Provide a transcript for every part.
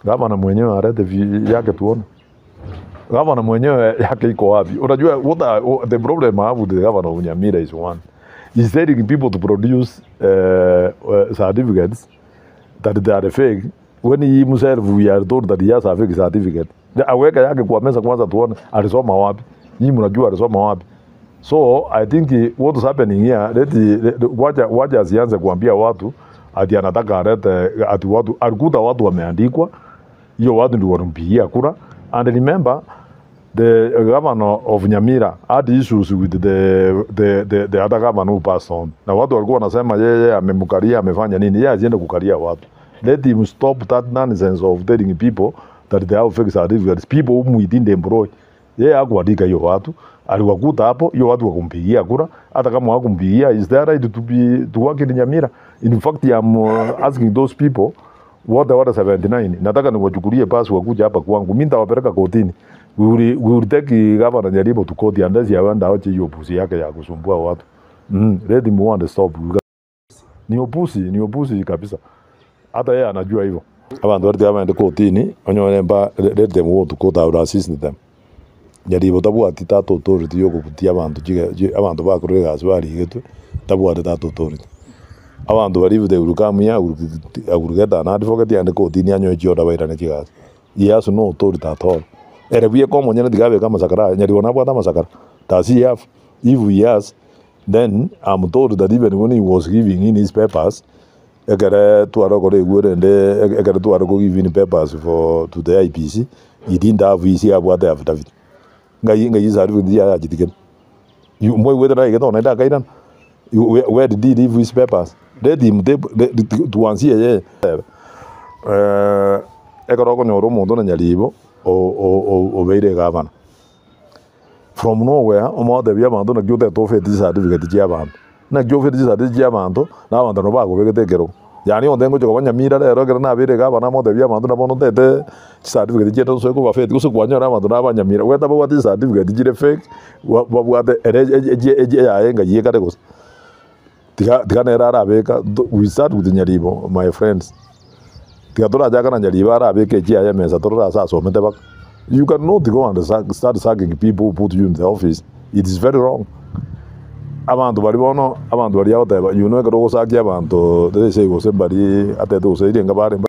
Gavana mwenyewe alete yake tuone. Gavana mwenyewe yake iko wapi? Unajua the problem I have with the governor of Nyamira is one. He's telling people to produce certificates that they are fake. When he himself we are told that he has a fake certificate. Aweka yake kwa meza kwanza tuone alisoma wapi. Nyinyi mnajua alisoma wapi. So I think what is happening here, wacha asianze kuambia watu ati anataka alete ati watu alikuta watu wameandikwa, hiyo watu ndio wanampigia kura. And remember the governor of Nyamira had issues with the other governor who passed on. Na watu walikuwa wanasema yeye amemkaria amefanya nini, yeye ajiende kukaria watu. Let him stop that nonsense of telling people that they have fake certificates, people whom we didn't employ. Yeye hakuandika hiyo watu, aliwakuta hapo, hiyo watu wakumpigia kura. Hata kama hawakumpigia, is there right to work in Nyamira? In fact, I'm asking those people what the order 79. Nataka niwachukulie pasi wakuja hapa kwangu. Mimi nitawapeleka kotini. We will take governor Nyaribo to court unless ya wanda ache hiyo pusi yake ya kusumbua watu. Let him want to stop. Ni opusi kabisa. Hata yeye anajua hivyo. Abantu bari baende kotini, onyone mba let them go to court or assist them. Nyaribo tabwati tato authority yo kuputia abantu bakorera gazi barigetu tabwati tato authority. Abantu bari de urukamya agurugeta na advocate ande kotini anyo ichoda baira ne kigazi. He has no authority at all. Erebuye komo nyene digabe kama sakara Nyaribo na bwata masakara. Does he have? If he has, then I'm told that even when he was giving in his papers, ekere tuaro kore gurende ekere tuaro go giving papers to the IPC, he didn't have his abwata affidavit. Ngai certificate ya jitiken. You moy whether I get on that kaidan. Where did he leave his papers? Let him to answer ye. Ekero ko nyoro mondo na Nyaribo o beire governor. From nowhere, omo de bia mando na gyote to fe certificate ya bantu. Na gyofe certificate ya bantu na bantu no bago begete kero. Yani ondengo choko Nyamira lero kero na beire governor mo de bia mando na bono tete certificate je so ko ba fe ko so kwanya na bantu na ba Nyamira. Weta bo wati certificate je fake wa bwate eje ya enga ye kate ko. Tiga na era beka we start with Nyaribo my friends. Tiga tora jaga na Nyaribo ara beke je ya mesa tora sa so mete bak. You cannot go and start sagging people who put you in the office. It is very wrong. Abantu bari bono, abantu bari out there. You know, go sag abantu. They say go somebody at the say denga bare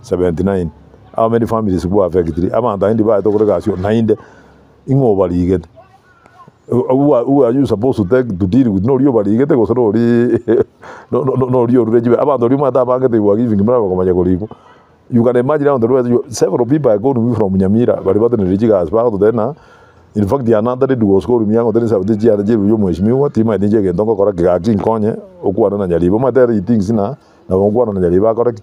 79. How many families were affected? Abantu indi ba to go gasio 9. Ingo bari get. Who are you supposed to take to deal with? No, you bari get go so no you regibe. Abantu ri mata ba get they were giving mara ko maja ko. You can imagine on the road, several people are going to me from Nyamira, but about the Rijigas, part of them. In fact, the another day was going to me on the Saudi Arabia, you must me what he might get, don't correct Gagin Konya, Okuana Nyaribo, my daddy thinks now, Nawana Nyariba correct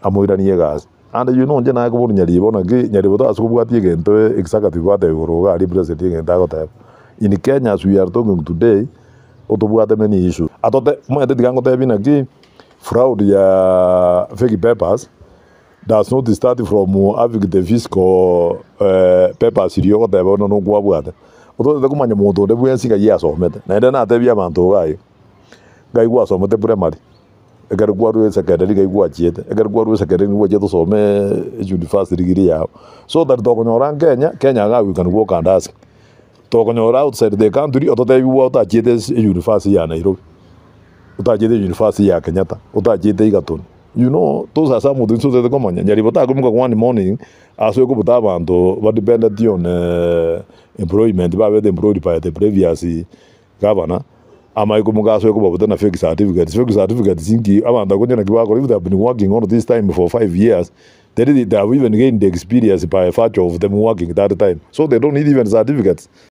Amoidan Yegas. And you know, then I go to Nyaribo again, Nyaribo, as what again to exactly what they were representing in Dagotap. In Kenya, as we are talking today, Otobuata many issues. I thought that my dad got again fraud ya fake papers. That's not starting from having the fiscal papers in your table, no go about. Although the command motor, the way sing a year so met. And then I tell you, man, to guy was on the primary. I got to go to a secretary, watch it. I got to go to a secretary, watch it so me university degree out. So that dog on your Kenya, we can walk and ask. Talk on your outside the country, or tell you what I did is university and Nairobi. What I did university at Kenyatta, what I did Gaton. You know, those are some of the things that come on. Nyaribota go one morning, as we go to Tabanto, what depended on employment, by the employed by the previous governor. Am I going to go to a fake certificate? Fake certificate, Zinki, I'm going to go. If they've been working on this time for 5 years, they have even gained the experience by virtue of them working at that time. So they don't need even certificates.